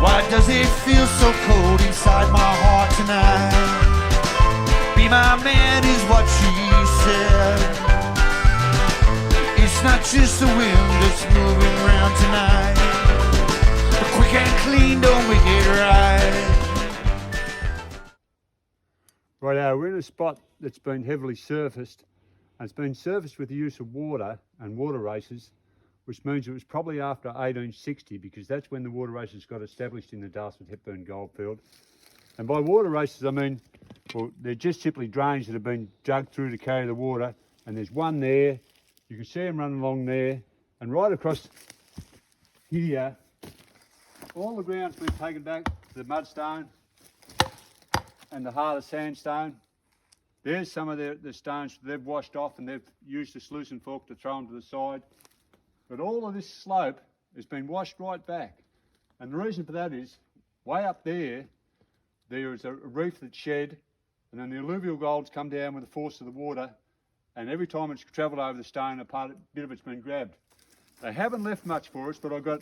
Why does it feel so cold inside my heart tonight? Be my man is what she said. It's not just the wind that's moving round tonight. But quick and clean don't make it right. Right, we're in a spot that's been heavily surfaced, and it's been surfaced with the use of water and water races, which means it was probably after 1860, because that's when the water races got established in the Darcy-Hepburn goldfield. And by water races, I mean, well, they're just simply drains that have been dug through to carry the water, and there's one there. You can see them running along there, and right across here, all the ground's been taken back to the mudstone and the harder sandstone. There's some of the stones they've washed off, and they've used a sluice and fork to throw them to the side. But all of this slope has been washed right back. And the reason for that is, way up there, there is a reef that's shed, and then the alluvial gold's come down with the force of the water, and every time it's travelled over the stone, a bit of it's been grabbed. They haven't left much for us, but I've got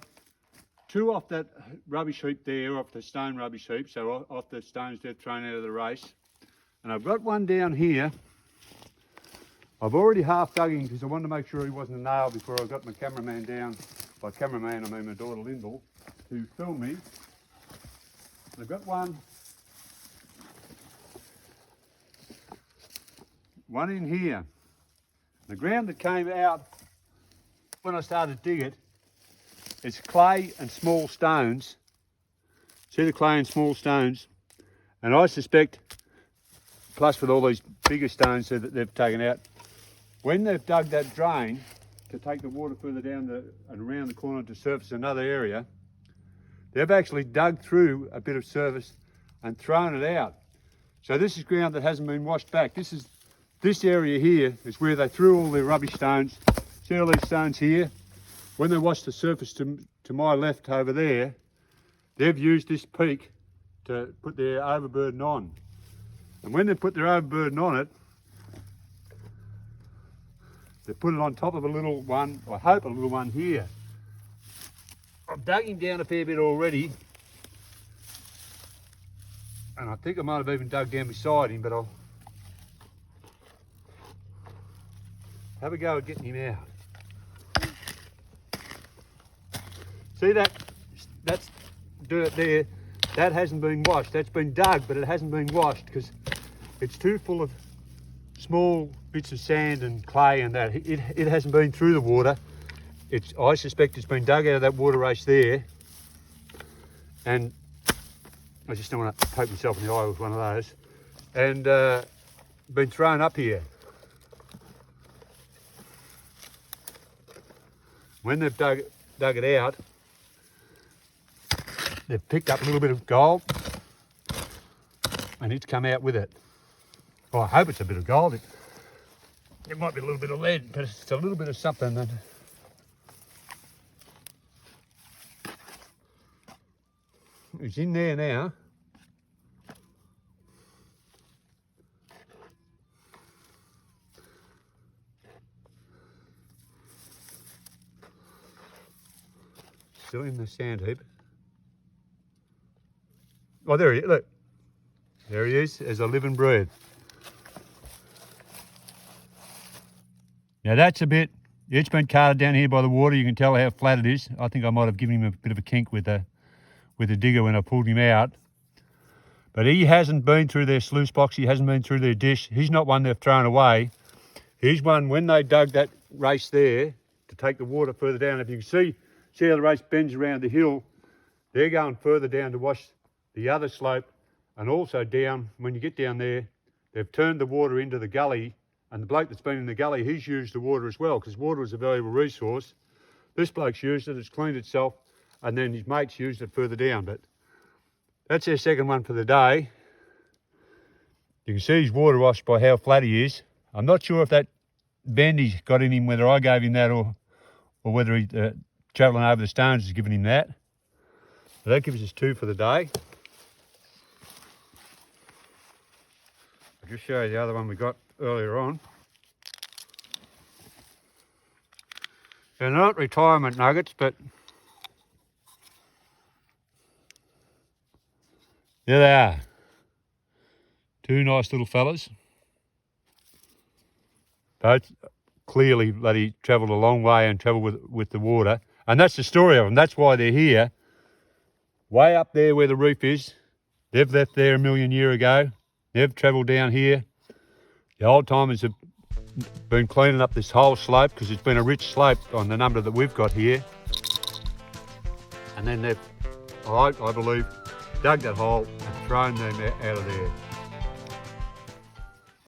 two off that rubbish heap there, off the stone rubbish heap, so off the stones they've thrown out of the race. And I've got one down here. I've already half dug him because I wanted to make sure he wasn't a nail before I got my cameraman down. By cameraman, I mean my daughter Lyndall, to film me. I've got one in here. The ground that came out when I started to dig it, it's clay and small stones. See the clay and small stones? And I suspect, plus with all these bigger stones that they've taken out, when they've dug that drain to take the water further down and around the corner to surface another area, they've actually dug through a bit of surface and thrown it out. So this is ground that hasn't been washed back. This area here is where they threw all their rubbish stones. See all these stones here? When they washed the surface to my left over there, they've used this peak to put their overburden on. And when they put their overburden on it, they put it on top of a little one, I hope a little one here. I've dug him down a fair bit already, and I think I might have even dug down beside him, but I'll have a go at getting him out. See that's dirt there, that hasn't been washed. That's been dug, but it hasn't been washed because it's too full of small bits of sand and clay and that. It hasn't been through the water. I suspect it's been dug out of that water race there, and I just don't want to poke myself in the eye with one of those, and been thrown up here. When they've dug it out, they've picked up a little bit of gold, and it's come out with it. Well, I hope it's a bit of gold. It might be a little bit of lead, but it's a little bit of something. That it's in there now. Still in the sand heap. Oh, there he is, look. There he is, as a living bread. Now that's a bit, it's been carted down here by the water. You can tell how flat it is. I think I might have given him a bit of a kink with the digger when I pulled him out. But he hasn't been through their sluice box. He hasn't been through their dish. He's not one they've thrown away. He's one, when they dug that race there to take the water further down, if you can see how the race bends around the hill, they're going further down to wash the other slope, and also down, when you get down there, they've turned the water into the gully, and the bloke that's been in the gully, he's used the water as well, because water is a valuable resource. This bloke's used it, it's cleaned itself, and then his mates used it further down. But that's their second one for the day. You can see he's water washed by how flat he is. I'm not sure if that bend he's got in him, whether I gave him that or whether he travelling over the stones has given him that. So that gives us two for the day. I'll just show you the other one we got earlier on. They're not retirement nuggets, but There they are. Two nice little fellas. Both clearly bloody travelled a long way and travelled with the water. And that's the story of them. That's why they're here. Way up there where the reef is. They've left there 1 million years ago. They've travelled down here. The old timers have been cleaning up this whole slope because it's been a rich slope on the number that we've got here. And then they've, I believe, dug that hole and thrown them out of there.